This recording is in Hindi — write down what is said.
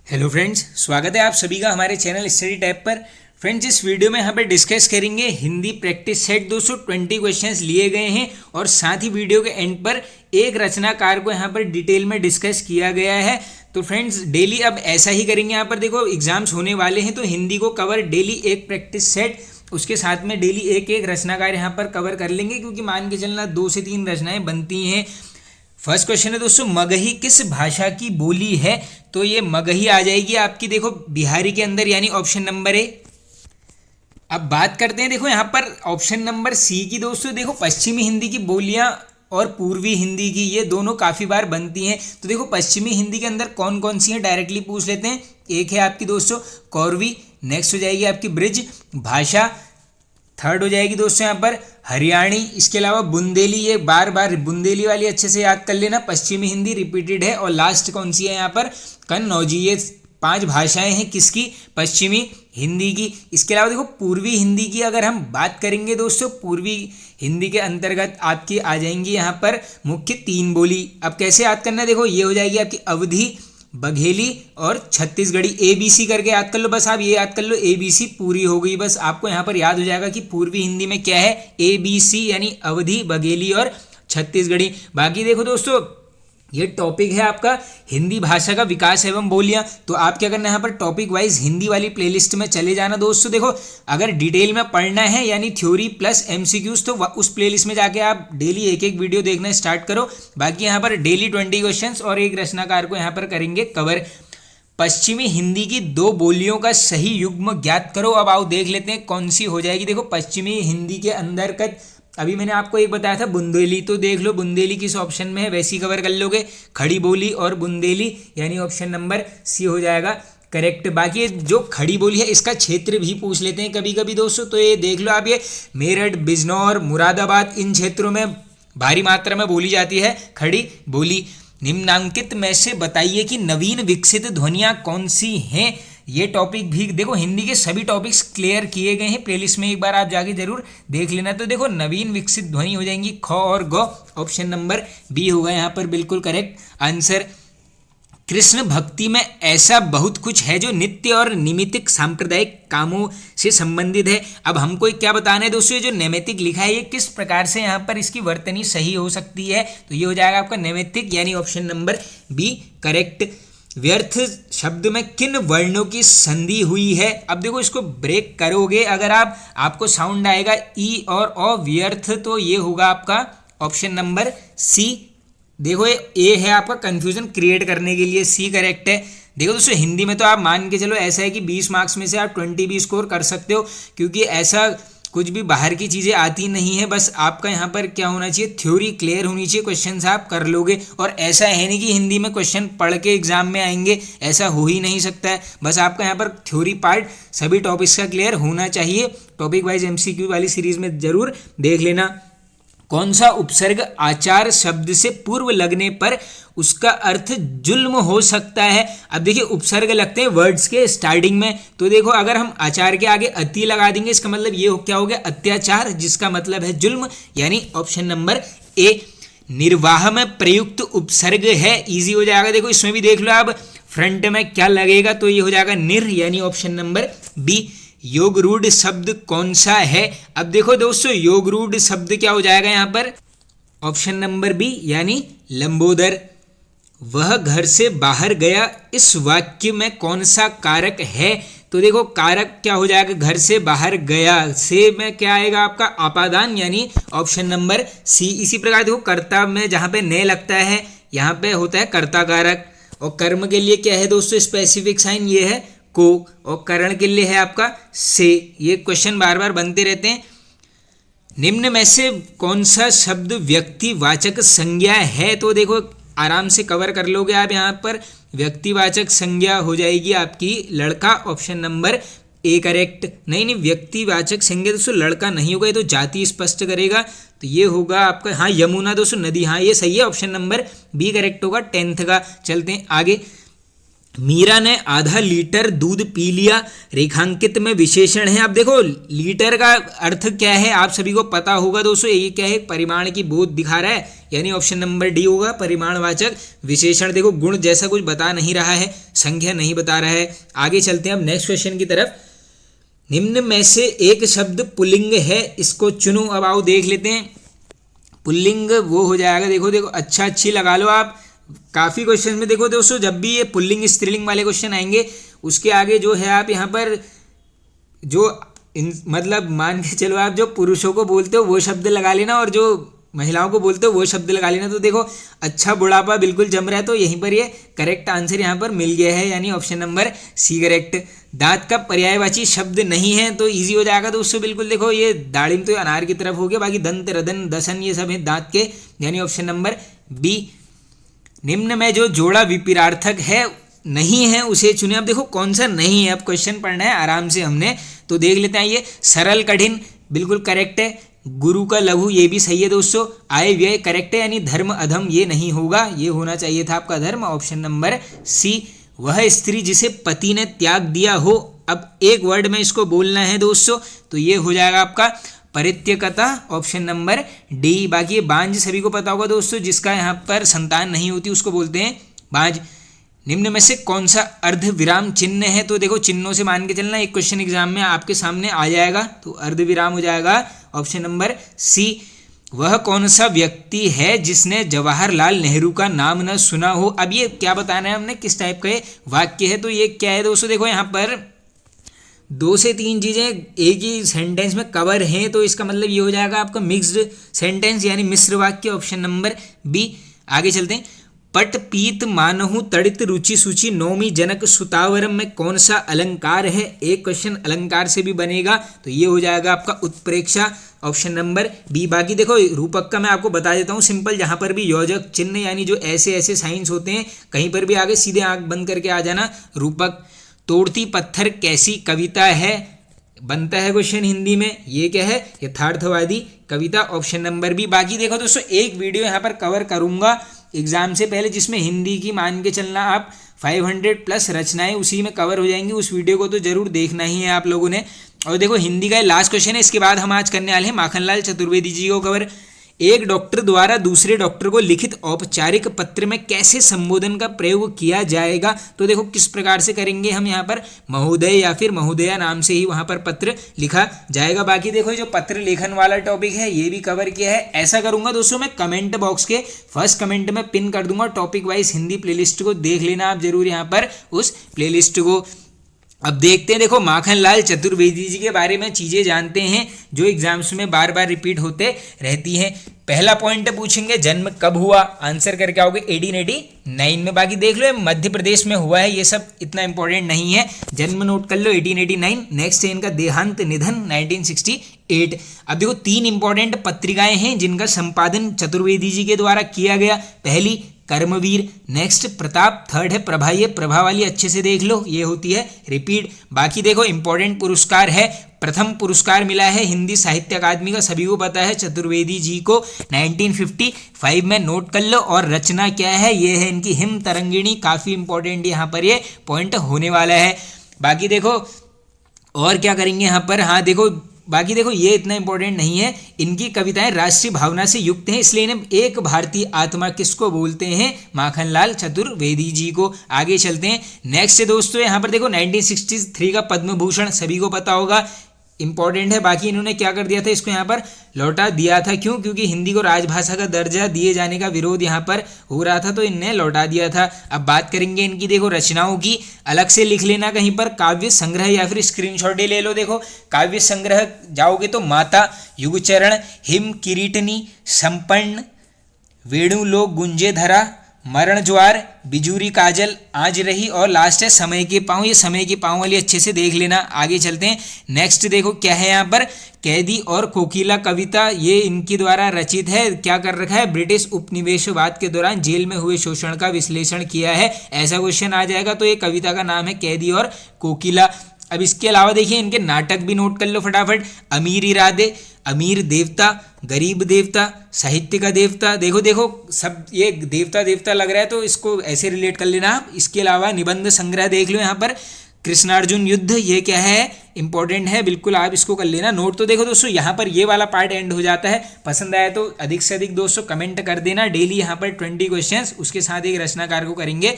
हेलो फ्रेंड्स, स्वागत है आप सभी का हमारे चैनल स्टडी टैब पर। फ्रेंड्स, इस वीडियो में यहाँ पर डिस्कस करेंगे हिंदी प्रैक्टिस सेट 220 क्वेश्चंस लिए गए हैं और साथ ही वीडियो के एंड पर एक रचनाकार को यहाँ पर डिटेल में डिस्कस किया गया है। तो फ्रेंड्स, डेली अब ऐसा ही करेंगे। यहाँ पर देखो एग्जाम्स होने वाले हैं तो हिंदी को कवर डेली एक प्रैक्टिस सेट, उसके साथ में डेली एक एक रचनाकार यहाँ पर कवर कर लेंगे, क्योंकि मान के चलना 2 से 3 रचनाएं बनती हैं। फर्स्ट क्वेश्चन है दोस्तों, मगही किस भाषा की बोली है? तो ये मगही आ जाएगी आपकी, देखो बिहारी के अंदर, यानी ऑप्शन नंबर ए। अब बात करते हैं देखो यहाँ पर ऑप्शन नंबर सी की। दोस्तों देखो, पश्चिमी हिंदी की बोलियां और पूर्वी हिंदी की, ये दोनों काफ़ी बार बनती हैं। तो देखो पश्चिमी हिंदी के अंदर कौन कौन सी हैं, डायरेक्टली पूछ लेते हैं। एक है आपकी दोस्तों कौरवी, नेक्स्ट हो जाएगी आपकी ब्रिज भाषा, थर्ड हो जाएगी दोस्तों यहाँ पर हरियाणी, इसके अलावा बुंदेली, ये बार बार बुंदेली वाली अच्छे से याद कर लेना, पश्चिमी हिंदी रिपीटेड है, और लास्ट कौन सी है यहाँ पर कन्नौजी। ये 5 भाषाएं हैं किसकी, पश्चिमी हिंदी की। इसके अलावा देखो पूर्वी हिंदी की अगर हम बात करेंगे दोस्तों, पूर्वी हिंदी के अंतर्गत आपकी आ जाएंगी यहाँ पर मुख्य 3 बोली। अब कैसे याद करना है, देखो ये हो जाएगी आपकी अवधी, बघेली और छत्तीसगढ़ी। ABC करके याद कर लो, बस आप ये याद कर लो, ABC पूरी हो गई। बस आपको यहाँ पर याद हो जाएगा कि पूर्वी हिंदी में क्या है, ABC यानी अवधी, बघेली और छत्तीसगढ़ी। बाकी देखो दोस्तों, ये टॉपिक है आपका हिंदी भाषा का विकास एवं बोलियां। तो आप क्या करना है, यहाँ पर टॉपिक वाइज हिंदी वाली प्लेलिस्ट में चले जाना दोस्तों। देखो अगर डिटेल में पढ़ना है यानी थ्योरी प्लस MCQs, तो उस प्लेलिस्ट में जाके आप डेली एक एक वीडियो देखना स्टार्ट करो। बाकी यहाँ पर डेली 20 क्वेश्चंस और एक रचनाकार को यहाँ पर करेंगे कवर। पश्चिमी हिंदी की 2 बोलियों का सही युग्म ज्ञात करो। अब आओ देख लेते हैं कौन सी हो जाएगी। देखो पश्चिमी हिंदी के अंतर्गत अभी मैंने आपको एक बताया था बुंदेली, तो देख लो बुंदेली किस ऑप्शन में है, वैसी कवर कर लोगे। खड़ी बोली और बुंदेली, यानी ऑप्शन नंबर सी हो जाएगा करेक्ट। बाकी जो खड़ी बोली है इसका क्षेत्र भी पूछ लेते हैं कभी कभी दोस्तों। तो ये देख लो आप, ये मेरठ, बिजनौर, मुरादाबाद, इन क्षेत्रों में भारी मात्रा में बोली जाती है खड़ी बोली। निम्नांकित में से बताइए कि नवीन विकसित ध्वनियाँ कौन सी हैं। ये टॉपिक भी देखो, हिंदी के सभी टॉपिक्स क्लियर किए गए हैं प्लेलिस्ट में, एक बार आप जाके जरूर देख लेना। तो देखो नवीन विकसित ध्वनि हो जाएंगी ख और ग, ऑप्शन नंबर बी होगा यहाँ पर बिल्कुल करेक्ट आंसर। कृष्ण भक्ति में ऐसा बहुत कुछ है जो नित्य और निमित्तिक सांप्रदायिक कामों से संबंधित है। अब हमको क्या बताना है दोस्तों, ये जो नैमित्तिक लिखा है ये किस प्रकार से यहाँ पर इसकी वर्तनी सही हो सकती है। तो ये हो जाएगा आपका नैमित्तिक, यानी ऑप्शन नंबर बी करेक्ट। व्यर्थ शब्द में किन वर्णों की संधि हुई है। अब देखो इसको ब्रेक करोगे अगर आप, आपको साउंड आएगा ई और ओ व्यर्थ, तो ये होगा आपका ऑप्शन नंबर सी। देखो ये है आपका कंफ्यूजन क्रिएट करने के लिए, सी करेक्ट है। देखो दोस्तों हिंदी में तो आप मान के चलो ऐसा है कि 20 मार्क्स में से आप 20 भी स्कोर कर सकते हो, क्योंकि ऐसा कुछ भी बाहर की चीज़ें आती नहीं है। बस आपका यहाँ पर क्या होना चाहिए, थ्योरी क्लियर होनी चाहिए, क्वेश्चन आप कर लोगे। और ऐसा है नहीं कि हिंदी में क्वेश्चन पढ़ के एग्जाम में आएंगे, ऐसा हो ही नहीं सकता है। बस आपका यहाँ पर थ्योरी पार्ट सभी टॉपिक्स का क्लियर होना चाहिए। टॉपिक वाइज MCQ वाली सीरीज में जरूर देख लेना। कौन सा उपसर्ग आचार शब्द से पूर्व लगने पर उसका अर्थ जुल्म हो सकता है। अब देखिए उपसर्ग लगते हैं वर्ड्स के स्टार्टिंग में, तो देखो अगर हम आचार के आगे अति लगा देंगे, इसका मतलब ये क्या हो गया, अत्याचार, जिसका मतलब है जुल्म, यानी ऑप्शन नंबर ए। निर्वाह में प्रयुक्त उपसर्ग है, इजी हो जाएगा। देखो इसमें भी देख लो आप, फ्रंट में क्या लगेगा, तो ये हो जाएगा निर, यानी ऑप्शन नंबर बी। योग रूढ़ शब्द कौन सा है। अब देखो दोस्तों योग रूढ़ शब्द क्या हो जाएगा यहाँ पर, ऑप्शन नंबर बी, यानी लंबोदर। वह घर से बाहर गया, इस वाक्य में कौन सा कारक है। तो देखो कारक क्या हो जाएगा, घर से बाहर गया से में क्या आएगा आपका अपादान, यानी ऑप्शन नंबर सी। इसी प्रकार देखो कर्ता में जहाँ पे ने लगता है यहाँ पे होता है कर्ता कारक, और कर्म के लिए क्या है दोस्तों स्पेसिफिक साइन, ये है को, और करण के लिए है आपका से। ये क्वेश्चन बार बार बनते रहते हैं। निम्न में से कौन सा शब्द व्यक्तिवाचक संज्ञा है। तो देखो आराम से कवर कर लोगे आप, यहाँ पर व्यक्तिवाचक संज्ञा हो जाएगी आपकी लड़का, ऑप्शन नंबर ए करेक्ट। नहीं, व्यक्तिवाचक संज्ञा दोस्तों लड़का नहीं होगा, ये तो जाति स्पष्ट करेगा, तो ये होगा आपका, हाँ यमुना दोस्तों नदी, हाँ ये सही है, ऑप्शन नंबर बी करेक्ट होगा 10th का। चलते हैं आगे। मीरा ने आधा लीटर दूध पी लिया, रेखांकित में विशेषण है। अब देखो लीटर का अर्थ क्या है आप सभी को पता होगा दोस्तों, ये क्या है, परिमाण की बोध दिखा रहा है, यानी ऑप्शन नंबर डी होगा परिमाणवाचक विशेषण। देखो गुण जैसा कुछ बता नहीं रहा है, संख्या नहीं बता रहा है। आगे चलते हैं अब नेक्स्ट क्वेश्चन की तरफ। निम्न में से एक शब्द पुल्लिंग है, इसको चुनो। अब आओ देख लेते हैं। पुल्लिंग वो हो जाएगा, देखो देखो अच्छा अच्छी लगा लो आप। काफ़ी क्वेश्चन में देखो दोस्तों, जब भी ये पुल्लिंग स्त्रीलिंग वाले क्वेश्चन आएंगे उसके आगे जो है आप यहाँ पर जो मतलब मान के चलो आप जो पुरुषों को बोलते हो वो शब्द लगा लेना, और जो महिलाओं को बोलते हो वो शब्द लगा लेना। तो देखो अच्छा बुढ़ापा बिल्कुल जम रहा है, तो यहीं पर ये करेक्ट आंसर यहाँ पर मिल गया है, यानी ऑप्शन नंबर सी करेक्ट। दांत का पर्यायवाची शब्द नहीं है, तो इजी हो जाएगा दोस्तों बिल्कुल। देखो ये दाड़िम तो अनार की तरफ हो गया, बाकी दंत रदन दसन ये सब है दांत के, यानी ऑप्शन नंबर बी। निम्न में जो जोड़ा विपरीतार्थक है नहीं है उसे चुने। अब देखो कौन सा नहीं है, अब क्वेश्चन पढ़ना है आराम से हमने, तो देख लेते हैं। ये सरल कठिन बिल्कुल करेक्ट है, गुरु का लघु ये भी सही है दोस्तों, आय व्यय करेक्ट है, यानी धर्म अधम ये नहीं होगा, ये होना चाहिए था आपका धर्म, ऑप्शन नंबर सी। वह स्त्री जिसे पति ने त्याग दिया हो, अब एक वर्ड में इसको बोलना है दोस्तों, तो ये हो जाएगा आपका परित्यक्ता, ऑप्शन नंबर डी। बाकी ये बांझ सभी को पता होगा दोस्तों, जिसका यहाँ पर संतान नहीं होती उसको बोलते हैं बांझ। निम्न में से कौन सा अर्ध विराम चिन्ह है, तो देखो चिन्हों से मान के चलना, एक क्वेश्चन एग्जाम में आपके सामने आ जाएगा, तो अर्ध विराम हो जाएगा ऑप्शन नंबर सी। वह कौन सा व्यक्ति है जिसने जवाहरलाल नेहरू का नाम न सुना हो। अब ये क्या बताना है हमने, किस टाइप का ये वाक्य है, तो ये क्या है दोस्तों, देखो यहाँ पर 2 से 3 चीज़ें एक ही सेंटेंस में कवर हैं, तो इसका मतलब ये हो जाएगा आपका मिक्स्ड सेंटेंस, यानी मिश्र वाक्य, ऑप्शन नंबर बी। आगे चलते हैं। पट पीत मानहु तड़ित रुचि सूचि नौमी जनक सुतावरम में कौन सा अलंकार है। एक क्वेश्चन अलंकार से भी बनेगा, तो ये हो जाएगा आपका उत्प्रेक्षा, ऑप्शन नंबर बी। बाकी देखो रूपक का मैं आपको बता देता हूँ सिंपल, जहाँ पर भी योजक चिन्ह यानी जो ऐसे ऐसे साइंस होते हैं कहीं पर भी आगे सीधे आंख बंद करके आ जाना रूपक। तोड़ती पत्थर कैसी कविता है, बनता है क्वेश्चन हिंदी में, ये क्या है, यथार्थवादी कविता, ऑप्शन नंबर बी। बाकी देखो दोस्तों एक वीडियो यहाँ पर कवर करूँगा एग्जाम से पहले, जिसमें हिंदी की मान के चलना आप 500+ रचनाएं उसी में कवर हो जाएंगी, उस वीडियो को तो जरूर देखना ही है आप लोगों ने। और देखो हिंदी का लास्ट क्वेश्चन है, इसके बाद हम आज करने वाले हैं माखनलाल चतुर्वेदी जी को कवर। एक डॉक्टर द्वारा दूसरे डॉक्टर को लिखित औपचारिक पत्र में कैसे संबोधन का प्रयोग किया जाएगा, तो देखो किस प्रकार से करेंगे हम, यहाँ पर महोदय या फिर महोदया नाम से ही वहाँ पर पत्र लिखा जाएगा। बाकी देखो जो पत्र लेखन वाला टॉपिक है ये भी कवर किया है। ऐसा करूंगा दोस्तों मैं कमेंट बॉक्स के फर्स्ट कमेंट में पिन कर दूंगा टॉपिक वाइज हिंदी प्लेलिस्ट को, देख लेना आप जरूर यहाँ पर उस प्लेलिस्ट को। अब देखते हैं, देखो माखनलाल चतुर्वेदी जी के बारे में चीज़ें जानते हैं जो एग्जाम्स में बार बार रिपीट होते रहती हैं। पहला पॉइंट पूछेंगे जन्म कब हुआ, आंसर करके आओगे 1889 में। बाकी देख लो मध्य प्रदेश में हुआ है, ये सब इतना इंपॉर्टेंट नहीं है, जन्म नोट कर लो 1889। नेक्स्ट है इनका देहांत निधन 1968। अब देखो 3 इंपॉर्टेंट पत्रिकाएं हैं जिनका संपादन चतुर्वेदी जी के द्वारा किया गया। पहली कर्मवीर, नेक्स्ट प्रताप, थर्ड है प्रभा। ये प्रभा वाली अच्छे से देख लो, ये होती है रिपीट। बाकी देखो इंपॉर्टेंट पुरस्कार है, प्रथम पुरस्कार मिला है हिंदी साहित्य अकादमी का, सभी को पता है चतुर्वेदी जी को 1955 में, नोट कर लो। और रचना क्या है, ये है इनकी हिम तरंगिणी, काफ़ी इंपॉर्टेंट यहाँ पर ये पॉइंट होने वाला है। बाकी देखो और क्या करेंगे यहाँ पर, हाँ देखो बाकी देखो ये इतना इंपॉर्टेंट नहीं है, इनकी कविताएं राष्ट्रीय भावना से युक्त हैं, इसलिए इन्हें एक भारतीय आत्मा किसको बोलते हैं, माखनलाल चतुर्वेदी जी को। आगे चलते हैं। नेक्स्ट दोस्तों यहाँ पर देखो 1963 का पद्म भूषण सभी को पता होगा, इंपॉर्टेंट है। बाकी इन्होंने क्या कर दिया था, इसको यहाँ पर लौटा दिया था, क्यों, क्योंकि हिंदी को राजभाषा का दर्जा दिए जाने का विरोध यहाँ पर हो रहा था, तो इनने लौटा दिया था। अब बात करेंगे इनकी देखो रचनाओं की, अलग से लिख लेना कहीं पर, काव्य संग्रह या फिर स्क्रीनशॉट ले लो। देखो काव्य संग्रह जाओगे तो माता, युगचरण, हिम किरीटनी, संपन्न, वेणुलोक गुंजे धरा, मरण ज्वार, बिजूरी काजल, आज रही, और लास्ट है समय के पाँव। ये समय के पाँव वाली अच्छे से देख लेना। आगे चलते हैं। नेक्स्ट देखो क्या है यहाँ पर, कैदी और कोकिला कविता, ये इनके द्वारा रचित है। क्या कर रखा है, ब्रिटिश उपनिवेशवाद के दौरान जेल में हुए शोषण का विश्लेषण किया है, ऐसा क्वेश्चन आ जाएगा। तो ये कविता का नाम है कैदी और कोकिला। अब इसके अलावा देखिए इनके नाटक भी नोट कर लो फटाफट। अमीर इरादे, अमीर देवता, गरीब देवता, साहित्य का देवता, देखो देखो सब ये देवता देवता लग रहा है तो इसको ऐसे रिलेट कर लेना आप। इसके अलावा निबंध संग्रह देख लो यहाँ पर, कृष्णार्जुन युद्ध, ये क्या है, इंपॉर्टेंट है, बिल्कुल आप इसको कर लेना नोट। तो देखो दोस्तों यहाँ पर ये वाला पार्ट एंड हो जाता है। पसंद आया तो अधिक से अधिक दोस्तों कमेंट कर देना। डेली यहाँ पर 20 क्वेश्चंस, उसके साथ एक रचनाकार को करेंगे।